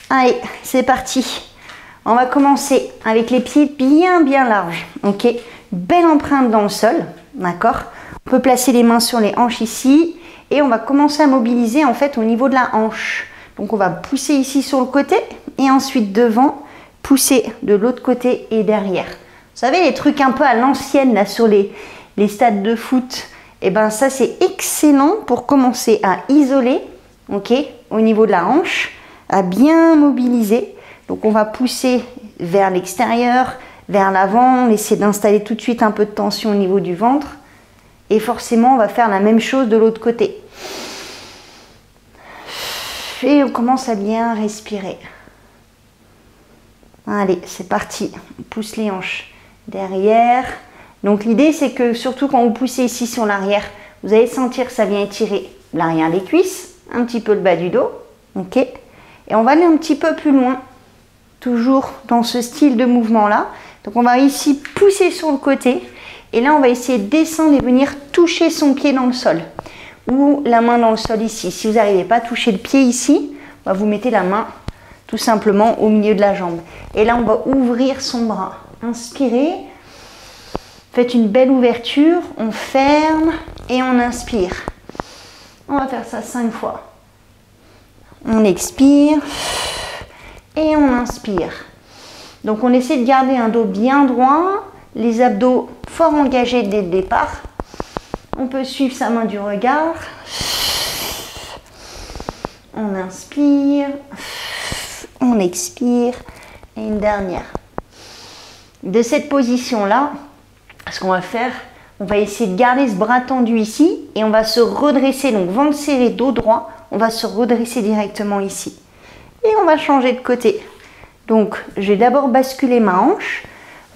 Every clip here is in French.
Allez, c'est parti. On va commencer avec les pieds bien larges, ok? Belle empreinte dans le sol, d'accord? On peut placer les mains sur les hanches ici et on va commencer à mobiliser en fait au niveau de la hanche. Donc on va pousser ici sur le côté et ensuite devant, pousser de l'autre côté et derrière. Vous savez les trucs un peu à l'ancienne là sur les stades de foot, et ben ça c'est excellent pour commencer à isoler, ok, au niveau de la hanche, à bien mobiliser. Donc on va pousser vers l'extérieur, vers l'avant, essayer d'installer tout de suite un peu de tension au niveau du ventre. Et forcément on va faire la même chose de l'autre côté. Et on commence à bien respirer. Allez, c'est parti. On pousse les hanches derrière. Donc l'idée c'est que surtout quand vous poussez ici sur l'arrière, vous allez sentir que ça vient étirer l'arrière des cuisses, un petit peu le bas du dos. Ok. Et on va aller un petit peu plus loin. Toujours dans ce style de mouvement là. Donc on va ici pousser sur le côté et là on va essayer de descendre et venir toucher son pied dans le sol ou la main dans le sol ici. Si vous n'arrivez pas à toucher le pied ici, vous mettez la main tout simplement au milieu de la jambe et là on va ouvrir son bras. Inspirez, faites une belle ouverture, on ferme et on inspire. On va faire ça 5 fois. On expire et on inspire. Donc on essaie de garder un dos bien droit, les abdos fort engagés dès le départ. On peut suivre sa main du regard. On inspire, on expire et une dernière. De cette position-là, ce qu'on va faire, on va essayer de garder ce bras tendu ici et on va se redresser, donc ventre serré, dos droit, on va se redresser directement ici. Et on va changer de côté. Donc, je vais d'abord basculer ma hanche,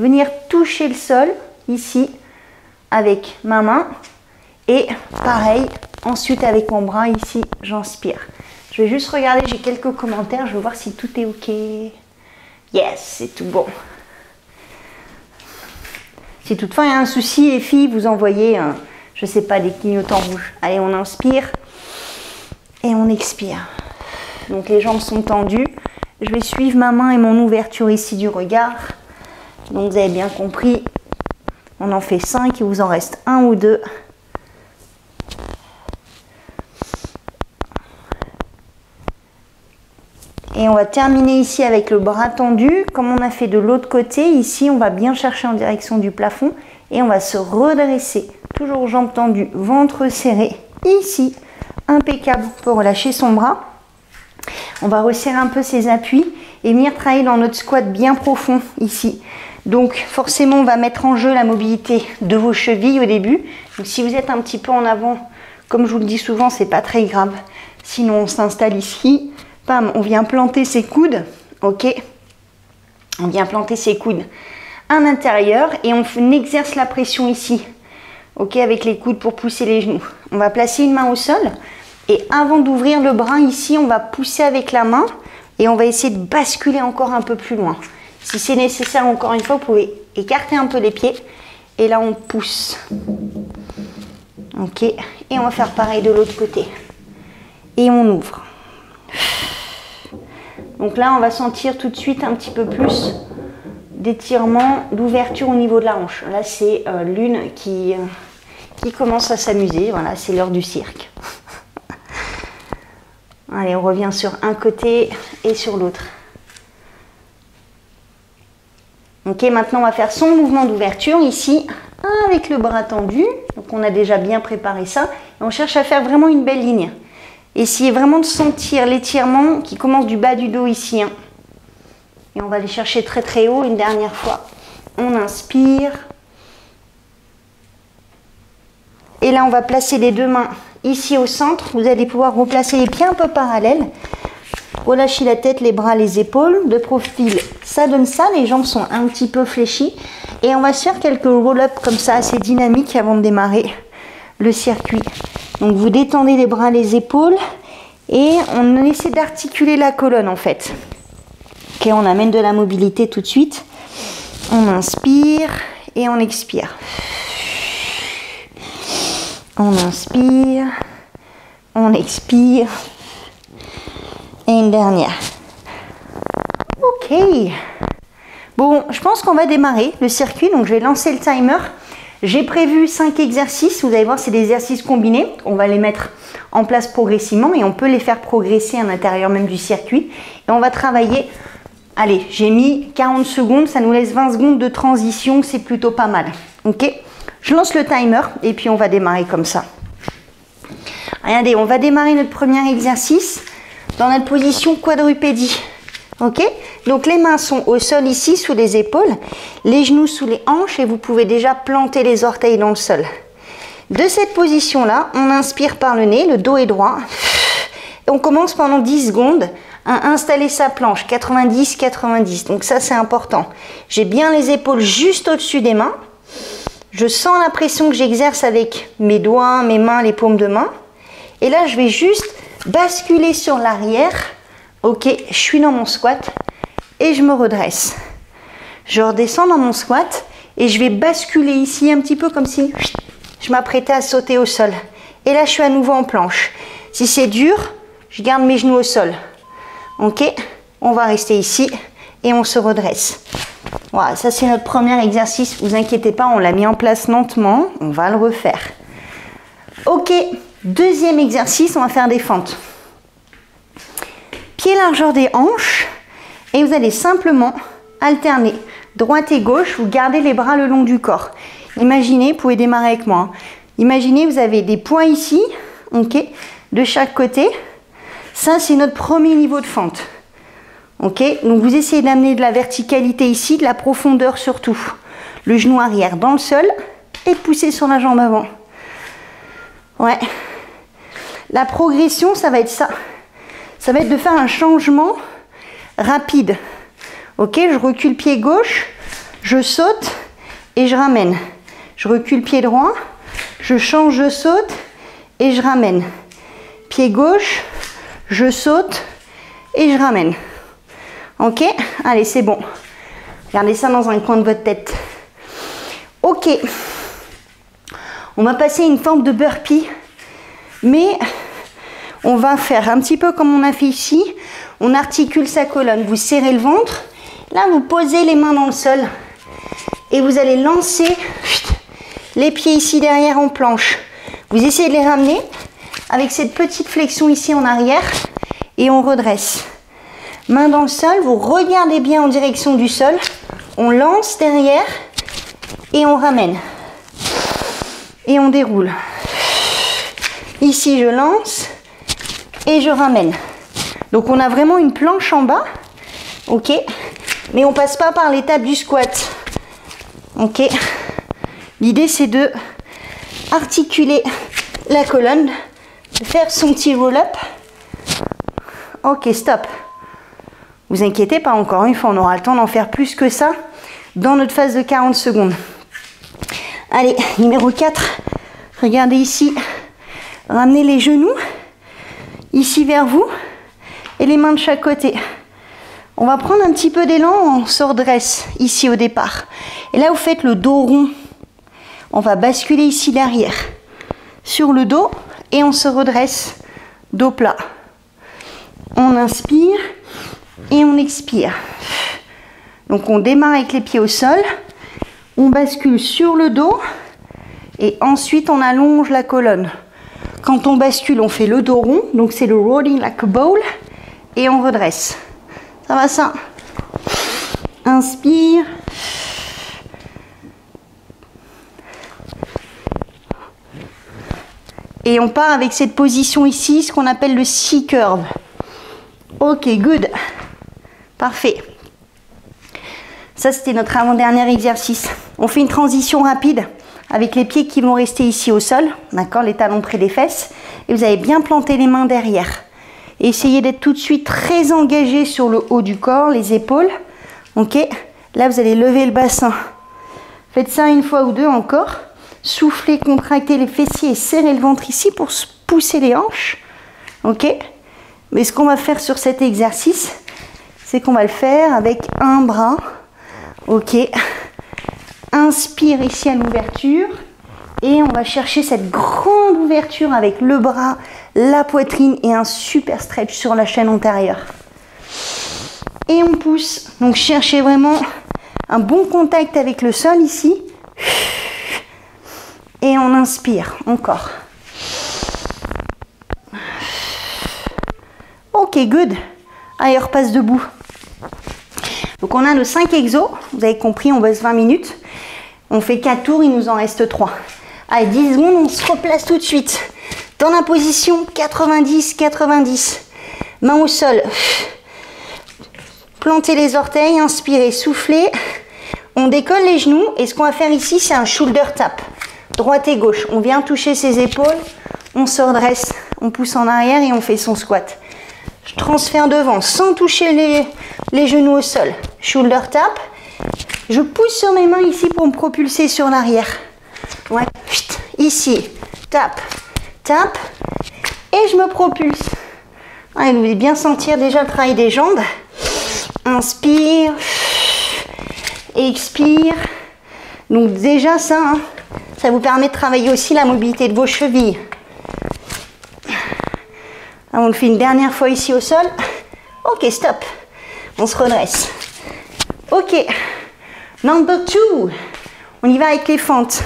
venir toucher le sol, ici, avec ma main. Et pareil, ensuite avec mon bras, ici, j'inspire. Je vais juste regarder, j'ai quelques commentaires, je vais voir si tout est OK. Yes, c'est tout bon. Si toutefois il y a un souci, les filles, vous envoyez, je sais pas, des clignotants rouges. Allez, on inspire et on expire. Donc les jambes sont tendues. Je vais suivre ma main et mon ouverture ici du regard. Donc vous avez bien compris, on en fait 5, il vous en reste 1 ou 2. Et on va terminer ici avec le bras tendu. Comme on a fait de l'autre côté, ici on va bien chercher en direction du plafond. Et on va se redresser. Toujours jambes tendues, ventre serré. Ici, impeccable pour relâcher son bras. On va resserrer un peu ses appuis et venir travailler dans notre squat bien profond ici. Donc forcément on va mettre en jeu la mobilité de vos chevilles au début. Donc si vous êtes un petit peu en avant, comme je vous le dis souvent, c'est pas très grave. Sinon on s'installe ici, bam, on vient planter ses coudes, ok. On vient planter ses coudes à l'intérieur et on exerce la pression ici, ok, avec les coudes pour pousser les genoux. On va placer une main au sol. Et avant d'ouvrir le bras ici, on va pousser avec la main et on va essayer de basculer encore un peu plus loin. Si c'est nécessaire, encore une fois, vous pouvez écarter un peu les pieds. Et là, on pousse. Ok. Et on va faire pareil de l'autre côté. Et on ouvre. Donc là, on va sentir tout de suite un petit peu plus d'étirement, d'ouverture au niveau de la hanche. Là, c'est l'une qui commence à s'amuser. Voilà, c'est l'heure du cirque. Allez, on revient sur un côté et sur l'autre. Ok, maintenant on va faire son mouvement d'ouverture ici, avec le bras tendu. Donc on a déjà bien préparé ça. Et on cherche à faire vraiment une belle ligne. Essayez vraiment de sentir l'étirement qui commence du bas du dos ici. Hein. Et on va aller chercher très très haut une dernière fois. On inspire. Et là on va placer les deux mains ici au centre. Vous allez pouvoir replacer les pieds un peu parallèles. Relâchez la tête, les bras, les épaules. De profil, ça donne ça. Les jambes sont un petit peu fléchies. Et on va se faire quelques roll-up comme ça, assez dynamiques avant de démarrer le circuit. Donc vous détendez les bras, les épaules. Et on essaie d'articuler la colonne en fait. Ok, on amène de la mobilité tout de suite. On inspire et on expire. On inspire, on expire. Et une dernière. Ok. Bon, je pense qu'on va démarrer le circuit. Donc, je vais lancer le timer. J'ai prévu 5 exercices. Vous allez voir, c'est des exercices combinés. On va les mettre en place progressivement et on peut les faire progresser à l'intérieur même du circuit. Et on va travailler. Allez, j'ai mis 40 secondes. Ça nous laisse 20 secondes de transition. C'est plutôt pas mal. Ok. Je lance le timer et puis on va démarrer comme ça. Regardez, on va démarrer notre premier exercice dans notre position quadrupédie. Ok? Donc les mains sont au sol ici, sous les épaules, les genoux sous les hanches et vous pouvez déjà planter les orteils dans le sol. De cette position-là, on inspire par le nez, le dos est droit. Et on commence pendant 10 secondes à installer sa planche, 90-90. Donc ça, c'est important. J'ai bien les épaules juste au-dessus des mains. Je sens la pression que j'exerce avec mes doigts, mes mains, les paumes de main. Et là, je vais juste basculer sur l'arrière. Ok, je suis dans mon squat et je me redresse. Je redescends dans mon squat et je vais basculer ici un petit peu comme si je m'apprêtais à sauter au sol. Et là, je suis à nouveau en planche. Si c'est dur, je garde mes genoux au sol. Ok, on va rester ici et on se redresse. Voilà, ça c'est notre premier exercice. Vous inquiétez pas, on l'a mis en place lentement. On va le refaire. Ok, deuxième exercice, on va faire des fentes. Pied largeur des hanches et vous allez simplement alterner droite et gauche. Vous gardez les bras le long du corps. Imaginez, vous pouvez démarrer avec moi. Imaginez, vous avez des poids ici, ok, de chaque côté. Ça, c'est notre premier niveau de fente. Ok, donc vous essayez d'amener de la verticalité ici, de la profondeur surtout. Le genou arrière dans le sol et pousser sur la jambe avant. Ouais. La progression, ça va être ça. Ça va être de faire un changement rapide. Ok, je recule pied gauche, je saute et je ramène. Je recule pied droit, je change, je saute et je ramène. Pied gauche, je saute et je ramène. Ok, allez, c'est bon. Gardez ça dans un coin de votre tête. Ok, on va passer une forme de burpee, mais on va faire un petit peu comme on a fait ici. On articule sa colonne. Vous serrez le ventre. Là, vous posez les mains dans le sol. Et vous allez lancer les pieds ici derrière en planche. Vous essayez de les ramener avec cette petite flexion ici en arrière. Et on redresse. Main dans le sol. Vous regardez bien en direction du sol. On lance derrière. Et on ramène. Et on déroule. Ici, je lance. Et je ramène. Donc on a vraiment une planche en bas, ok, mais on passe pas par l'étape du squat, ok. L'idée c'est de articuler la colonne, de faire son petit roll-up. Ok, stop. Vous inquiétez pas, encore une fois, on aura le temps d'en faire plus que ça dans notre phase de 40 secondes. Allez, numéro 4, regardez ici, ramenez les genoux ici vers vous et les mains de chaque côté. On va prendre un petit peu d'élan, on se redresse ici au départ. Et là, vous faites le dos rond. On va basculer ici derrière sur le dos et on se redresse dos plat. On inspire et on expire. Donc on démarre avec les pieds au sol, on bascule sur le dos et ensuite on allonge la colonne. Quand on bascule, on fait le dos rond, donc c'est le rolling like a ball, et on redresse. Ça va ça? Inspire. Et on part avec cette position ici, ce qu'on appelle le C-curve. Ok, good. Parfait. Ça, c'était notre avant-dernier exercice. On fait une transition rapide avec les pieds qui vont rester ici au sol, d'accord, les talons près des fesses, et vous allez bien planter les mains derrière. Et essayez d'être tout de suite très engagé sur le haut du corps, les épaules, ok. Là, vous allez lever le bassin. Faites ça une fois ou deux encore. Soufflez, contractez les fessiers et serrez le ventre ici pour pousser les hanches, ok. Mais ce qu'on va faire sur cet exercice, c'est qu'on va le faire avec un bras, ok. Inspire ici à l'ouverture et on va chercher cette grande ouverture avec le bras, la poitrine et un super stretch sur la chaîne antérieure. et on pousse. Donc cherchez vraiment un bon contact avec le sol ici. Et on inspire encore. Ok, good. Allez, on repasse debout. Donc on a nos 5 exos. Vous avez compris, on bosse 20 minutes. On fait 4 tours, il nous en reste 3. Allez, 10 secondes, on se replace tout de suite. Dans la position 90-90. Main au sol. Plantez les orteils, inspirez, soufflez. On décolle les genoux et ce qu'on va faire ici, c'est un shoulder tap. Droite et gauche. On vient toucher ses épaules, on se redresse, on pousse en arrière et on fait son squat. Je transfère devant sans toucher les genoux au sol. Shoulder tap. Je pousse sur mes mains ici pour me propulser sur l'arrière. Ouais. Ici, tap, tap. Et je me propulse. Allez, vous allez bien sentir déjà le travail des jambes. Inspire. Expire. Donc déjà ça, hein, ça vous permet de travailler aussi la mobilité de vos chevilles. On le fait une dernière fois ici au sol. Ok, stop. On se redresse. Ok. Number 2. On y va avec les fentes.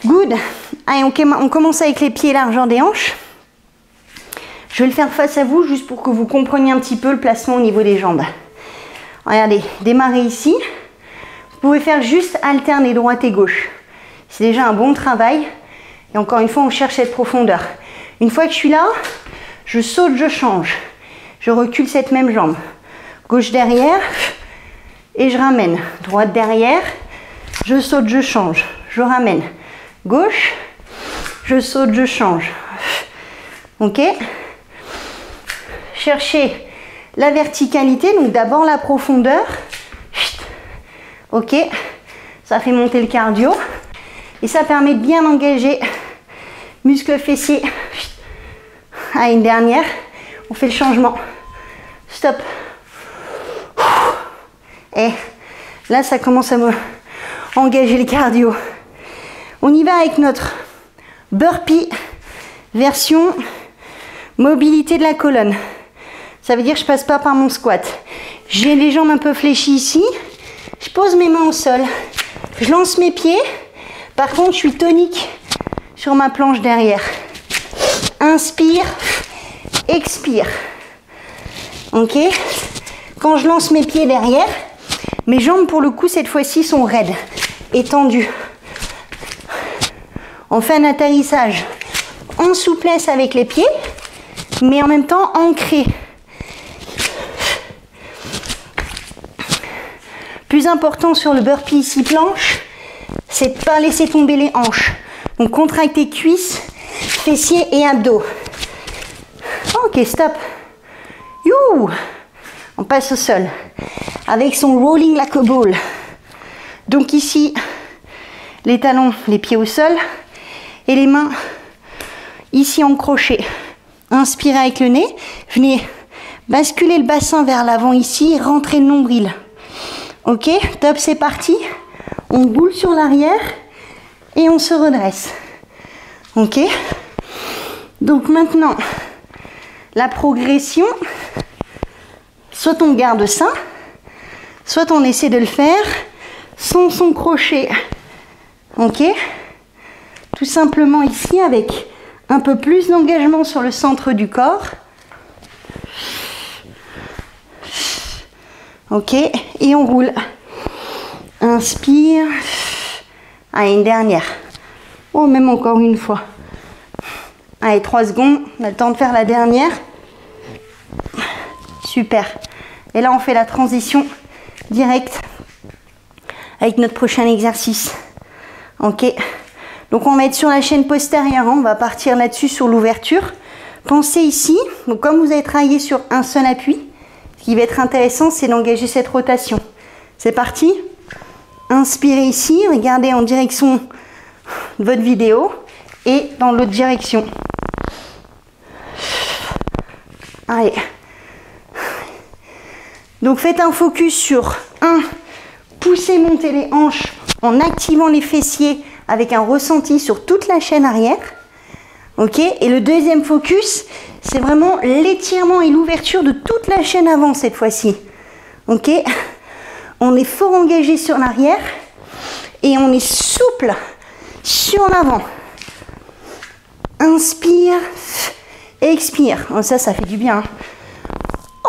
Good. Allez, on commence avec les pieds largeur des hanches. Je vais le faire face à vous juste pour que vous compreniez un petit peu le placement au niveau des jambes. Regardez, démarrez ici. Vous pouvez faire juste alterner droite et gauche. C'est déjà un bon travail. Et encore une fois, on cherche cette profondeur. Une fois que je suis là, je saute, je change. Je recule cette même jambe. Gauche derrière et je ramène. Droite derrière, je saute, je change. Je ramène. Gauche, je saute, je change. Ok? Cherchez la verticalité, donc d'abord la profondeur. Ok? Ça fait monter le cardio. Et ça permet de bien engager muscles fessiers. Allez, une dernière. On fait le changement. Stop. Et là, ça commence à me engager le cardio. On y va avec notre burpee version mobilité de la colonne. Ça veut dire que je passe pas par mon squat. J'ai les jambes un peu fléchies ici. Je pose mes mains au sol. Je lance mes pieds. Par contre, je suis tonique sur ma planche derrière. Inspire, expire. Ok? Quand je lance mes pieds derrière, mes jambes pour le coup cette fois-ci sont raides, étendues. On fait un atterrissage en souplesse avec les pieds, mais en même temps ancré. Plus important sur le burpee ici planche, c'est de ne pas laisser tomber les hanches. Donc contractez cuisses, fessiers et abdos. Ok, stop. You. On passe au sol avec son rolling like a ball. Donc ici, les talons, les pieds au sol et les mains ici en crochet. Inspirez avec le nez. Venez basculer le bassin vers l'avant ici, rentrez le nombril. Ok, top, c'est parti. On boule sur l'arrière et on se redresse. Ok. Donc maintenant, la progression, soit on garde ça, soit on essaie de le faire sans son crochet. Ok. Tout simplement ici avec un peu plus d'engagement sur le centre du corps. Ok, et on roule. Inspire. Allez, une dernière. Oh, même encore une fois. Allez, 3 secondes. On a le temps de faire la dernière. Super. Et là, on fait la transition directe avec notre prochain exercice. Ok. Donc, on va être sur la chaîne postérieure. On va partir là-dessus sur l'ouverture. Pensez ici. Donc, comme vous avez travaillé sur un seul appui, ce qui va être intéressant, c'est d'engager cette rotation. C'est parti. Inspirez ici, regardez en direction de votre vidéo et dans l'autre direction. Allez. Donc faites un focus sur 1. Poussez, montez les hanches en activant les fessiers avec un ressenti sur toute la chaîne arrière. Ok, et le deuxième focus, c'est vraiment l'étirement et l'ouverture de toute la chaîne avant cette fois-ci. Ok, on est fort engagé sur l'arrière et on est souple sur l'avant. Inspire, expire. Oh, ça fait du bien.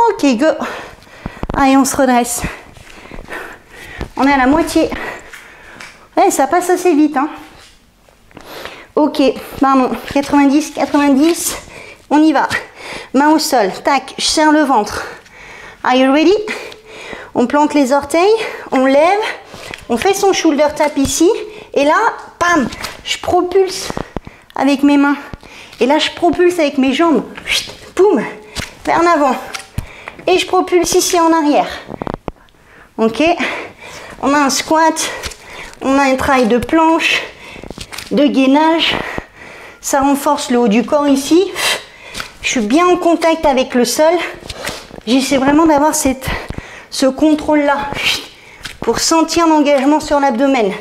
Ok, go. Allez, on se redresse. On est à la moitié. Ouais, ça passe assez vite, hein. Ok, pardon, 90, 90, on y va. Main au sol, tac, je serre le ventre. Are you ready? On plante les orteils, on lève, on fait son shoulder tap ici, et là, pam, je propulse avec mes mains. Et là, je propulse avec mes jambes, boum, vers l'avant. Et je propulse ici en arrière. Ok, on a un squat, on a un travail de planche, de gainage, ça renforce le haut du corps ici. Je suis bien en contact avec le sol. J'essaie vraiment d'avoir ce contrôle-là pour sentir l'engagement sur l'abdomen.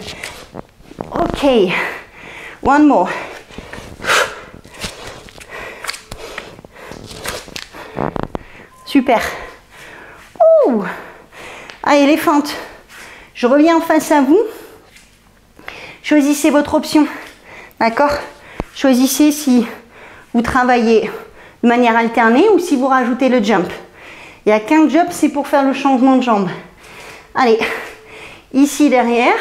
Ok, one more. Super. Ouh. Allez, les fentes. Je reviens face à vous. Choisissez votre option. D'accord? Choisissez si vous travaillez de manière alternée ou si vous rajoutez le jump. Il n'y a qu'un jump, c'est pour faire le changement de jambe. Allez, ici derrière.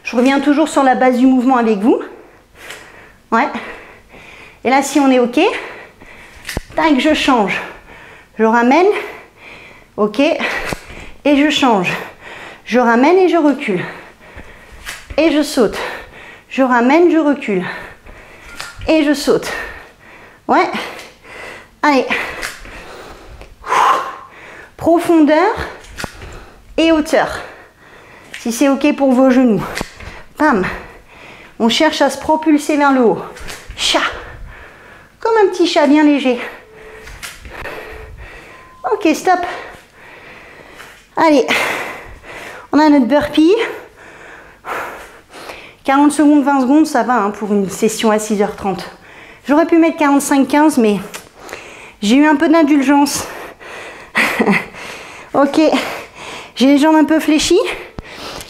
Je reviens toujours sur la base du mouvement avec vous. Ouais. Et là, si on est OK, tac, je change. Je ramène. OK. Et je change. Je ramène et je recule. Et je saute. Je ramène, je recule. Et je saute. Ouais. Allez. Profondeur et hauteur. Si c'est OK pour vos genoux. Pam. On cherche à se propulser vers le haut. Chat. Comme un petit chat bien léger. Ok, stop. Allez. On a notre burpee. 40 secondes, 20 secondes, ça va hein, pour une session à 6h30. J'aurais pu mettre 45-15, mais j'ai eu un peu d'indulgence. Ok, j'ai les jambes un peu fléchies.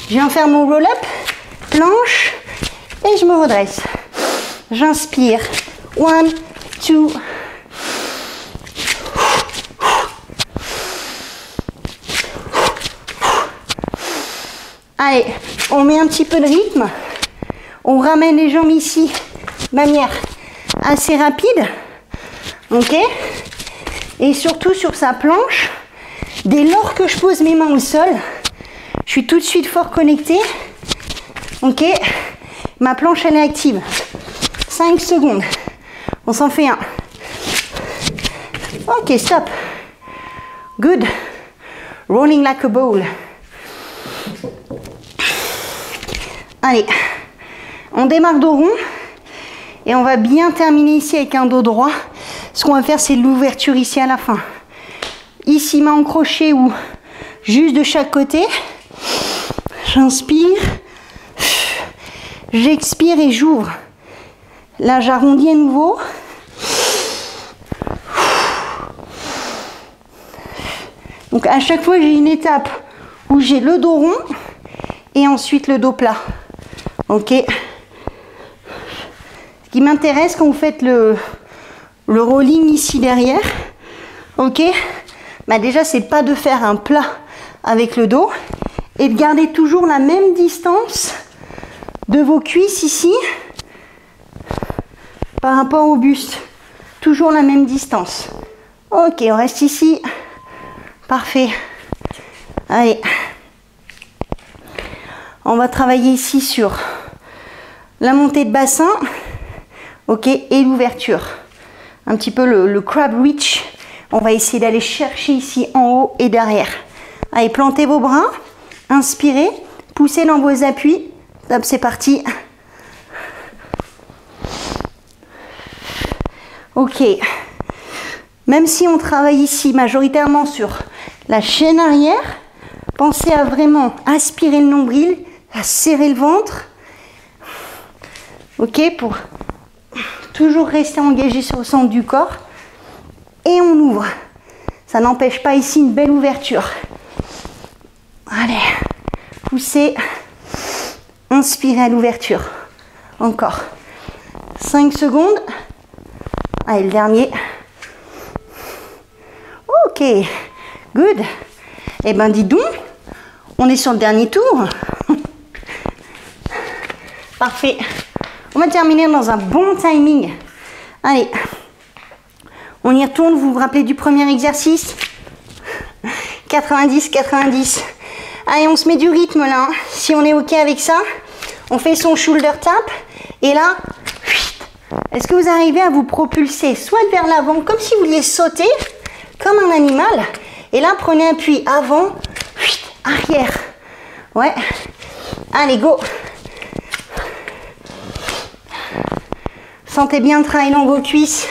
Je viens faire mon roll-up, planche, et je me redresse. J'inspire. 1, 2. Allez, on met un petit peu de rythme. On ramène les jambes ici de manière assez rapide. Ok? Et surtout sur sa planche, dès lors que je pose mes mains au sol, je suis tout de suite fort connectée. Ok? Ma planche, elle est active. 5 secondes. On s'en fait un. Ok, stop. Good. Rolling like a ball. Allez. On démarre dos rond. Et on va bien terminer ici avec un dos droit. Ce qu'on va faire, c'est l'ouverture ici à la fin. Ici, main en crochet ou juste de chaque côté. J'inspire. J'expire et j'ouvre. Là, j'arrondis à nouveau. Donc, à chaque fois, j'ai une étape où j'ai le dos rond et ensuite le dos plat. Ok. Ce qui m'intéresse quand vous faites le rolling ici derrière, ok, bah déjà, c'est pas de faire un plat avec le dos et de garder toujours la même distance de vos cuisses ici par rapport au buste. Toujours la même distance. Ok, on reste ici. Parfait. Allez. On va travailler ici sur la montée de bassin. Ok, et l'ouverture. Un petit peu le crab reach. On va essayer d'aller chercher ici en haut et derrière. Allez, plantez vos bras. Inspirez. Poussez dans vos appuis. Hop, c'est parti. Ok. Même si on travaille ici majoritairement sur la chaîne arrière, pensez à vraiment aspirer le nombril, à serrer le ventre. Ok, pour Toujours rester engagé sur le centre du corps. Et on ouvre. Ça n'empêche pas ici une belle ouverture. Allez, poussez. Inspirez à l'ouverture. Encore. 5 secondes. Allez, le dernier. Ok, good. Eh ben, dis donc, on est sur le dernier tour. Parfait. On va terminer dans un bon timing. Allez, on y retourne. Vous vous rappelez du premier exercice? 90, 90. Allez, on se met du rythme là. Si on est OK avec ça, on fait son shoulder tap. Et là, est-ce que vous arrivez à vous propulser soit vers l'avant, comme si vous vouliez sauter, comme un animal. Et là, prenez appui avant, arrière. Ouais. Allez, go. Sentez bien le travail dans vos cuisses.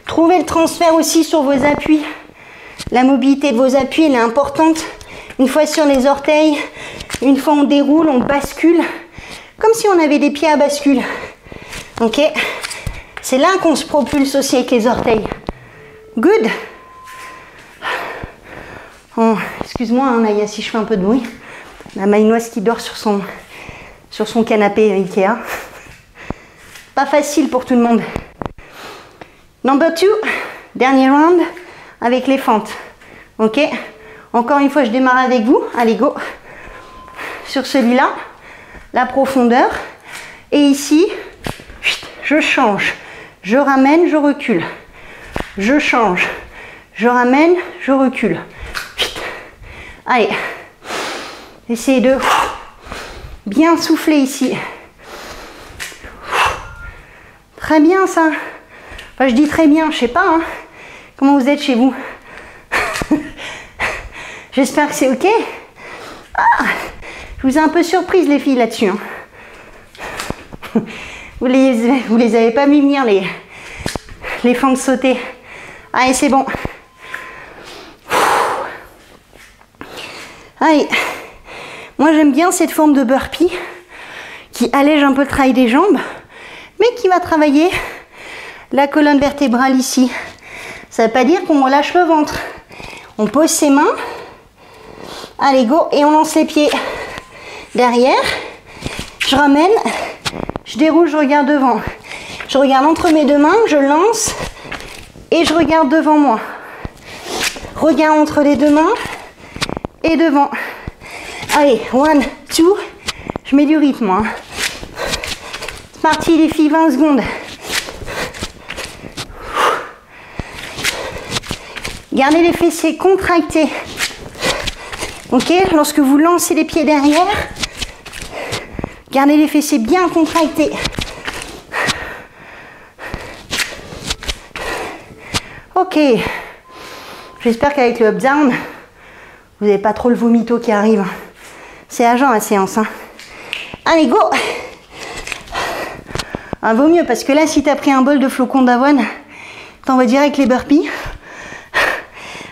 Trouvez le transfert aussi sur vos appuis. La mobilité de vos appuis, elle est importante. Une fois sur les orteils, une fois on déroule, on bascule. Comme si on avait des pieds à bascule. Ok? C'est là qu'on se propulse aussi avec les orteils. Good. Oh, excuse-moi, hein, Naya, si je fais un peu de bruit. La malinoise qui dort sur son canapé Ikea. Pas facile pour tout le monde. Number 2, dernier round avec les fentes. Ok? Encore une fois, je démarre avec vous. Allez, go. Sur celui-là, la profondeur. Et ici, je change. Je ramène, je recule. Je change. Je ramène, je recule. Allez. Essayez de bien souffler ici. Très bien ça. Enfin, je dis très bien, je sais pas. Hein. Comment vous êtes chez vous? J'espère que c'est ok. Ah, je vous ai un peu surprise les filles là-dessus. Hein. Vous les avez pas mis venir les fentes sautées. Allez, c'est bon. Allez. Moi, j'aime bien cette forme de burpee qui allège un peu le travail des jambes, mais qui va travailler la colonne vertébrale ici. Ça ne veut pas dire qu'on relâche le ventre. On pose ses mains. Allez, go. Et on lance les pieds derrière. Je ramène. Je déroule, je regarde devant. Je regarde entre mes deux mains, je lance et je regarde devant moi. Regard entre les deux mains et devant. Allez, 1, 2. Je mets du rythme, moi. C'est parti, les filles, 20 secondes. Gardez les fessiers contractés. Ok, lorsque vous lancez les pieds derrière, gardez les fessiers bien contractés. Ok. J'espère qu'avec le up-down, vous n'avez pas trop le vomito qui arrive. C'est à jeun la séance. Hein. Allez, go. Ah, vaut mieux parce que là, si tu as pris un bol de flocons d'avoine, t'en vas direct les burpees.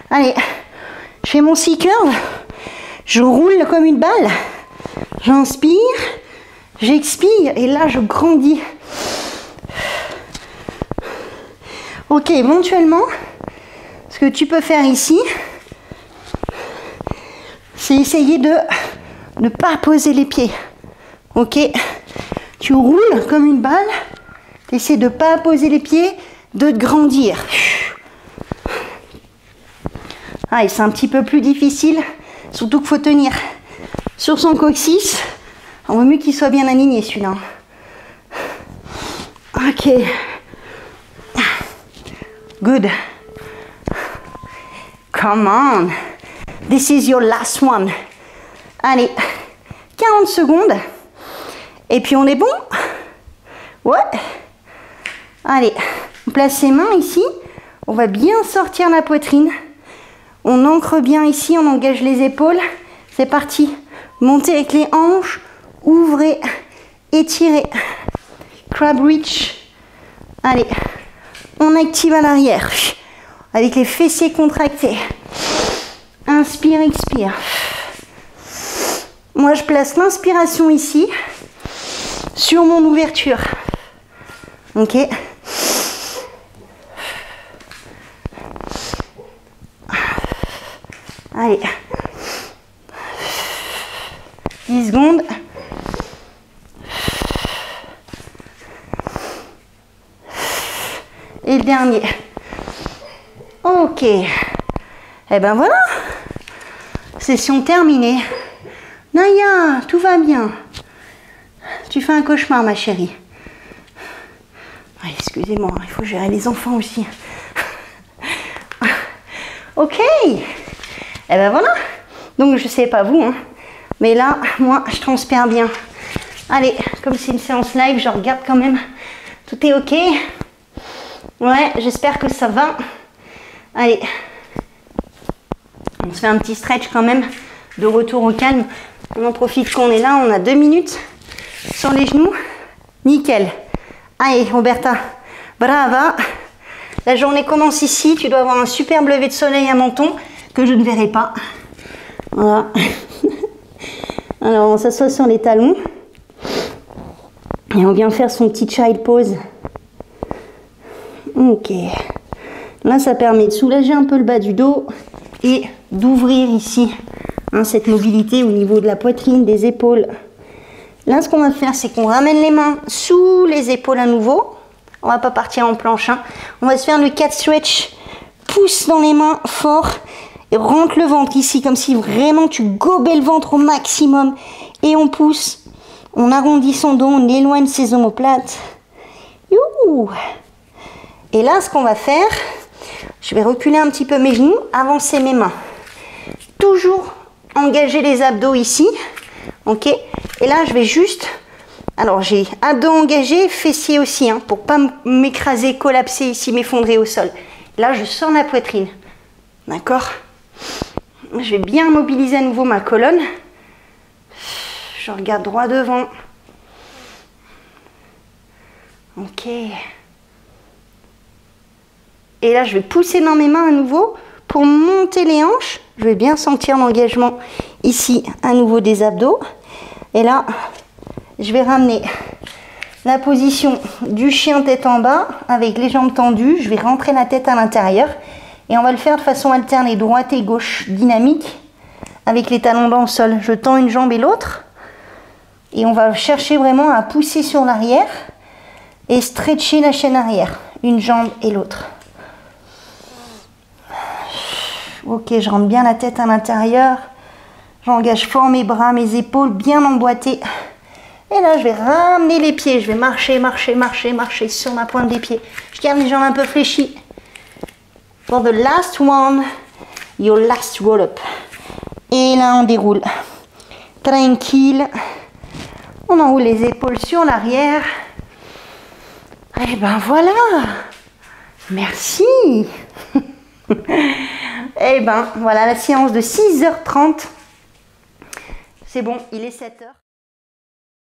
Allez, je fais mon 6 curves. Je roule comme une balle. J'inspire. J'expire. Et là, je grandis. Ok, éventuellement, ce que tu peux faire ici, c'est essayer de ne pas poser les pieds. Ok? Tu roules comme une balle. Tu essaies de ne pas poser les pieds, de te grandir. Ah, et c'est un petit peu plus difficile, surtout qu'il faut tenir sur son coccyx. Il vaut mieux qu'il soit bien aligné celui-là. Ok. Good. Come on. This is your last one. Allez, 40 secondes. Et puis on est bon? Ouais. Allez, on place ses mains ici. On va bien sortir la poitrine. On ancre bien ici, on engage les épaules. C'est parti. Montez avec les hanches. Ouvrez. Étirez. Crab reach. Allez. On active à l'arrière. Avec les fessiers contractés. Inspire, expire. Moi, je place l'inspiration ici. Sur mon ouverture. Ok. Allez. 10 secondes. Et le dernier. Ok. Et ben voilà. Session terminée. Naya, tout va bien. Tu fais un cauchemar, ma chérie. Excusez-moi, il faut gérer les enfants aussi. Ok. Et ben voilà. Donc je sais pas vous, hein, mais là, moi, je transpire bien. Allez, comme c'est une séance live, je regarde quand même. Tout est ok. Ouais, j'espère que ça va. Allez. On se fait un petit stretch quand même. De retour au calme. On en profite qu'on est là. On a 2 minutes sur les genoux. Nickel. Allez, Roberta. Brava. La journée commence ici. Tu dois avoir un superbe lever de soleil à Menton que je ne verrai pas. Voilà. Alors, on s'assoit sur les talons. Et on vient faire son petit child pose. Ok. Là, ça permet de soulager un peu le bas du dos et d'ouvrir ici cette mobilité au niveau de la poitrine, des épaules. Là, ce qu'on va faire, c'est qu'on ramène les mains sous les épaules à nouveau. On va pas partir en planche. Hein. On va se faire le cat stretch. Pousse dans les mains fort et rentre le ventre ici, comme si vraiment tu gobais le ventre au maximum. Et on pousse. On arrondit son dos, on éloigne ses omoplates. Youhou! Et là, ce qu'on va faire, je vais reculer un petit peu mes genoux, avancer mes mains. Toujours engager les abdos ici. Ok? Et là, je vais juste... Alors, j'ai abdos engagés, fessiers aussi, hein, pour pas m'écraser, collapser ici, m'effondrer au sol. Là, je sors la poitrine. D'accord? Je vais bien mobiliser à nouveau ma colonne. Je regarde droit devant. Ok. Et là, je vais pousser dans mes mains à nouveau pour monter les hanches. Je vais bien sentir l'engagement ici, à nouveau des abdos. Et là, je vais ramener la position du chien tête en bas avec les jambes tendues. Je vais rentrer la tête à l'intérieur. Et on va le faire de façon alternée, droite et gauche, dynamique, avec les talons dans le sol. Je tends une jambe et l'autre. Et on va chercher vraiment à pousser sur l'arrière et stretcher la chaîne arrière. Une jambe et l'autre. Ok, je rentre bien la tête à l'intérieur. J'engage fort mes bras, mes épaules bien emboîtées. Et là, je vais ramener les pieds. Je vais marcher, marcher, marcher, marcher sur ma pointe des pieds. Je garde les jambes un peu fléchies. For the last one, your last roll up. Et là, on déroule. Tranquille. On enroule les épaules sur l'arrière. Et ben voilà. Merci. Et ben voilà la séance de 6h30. C'est bon, il est 7h.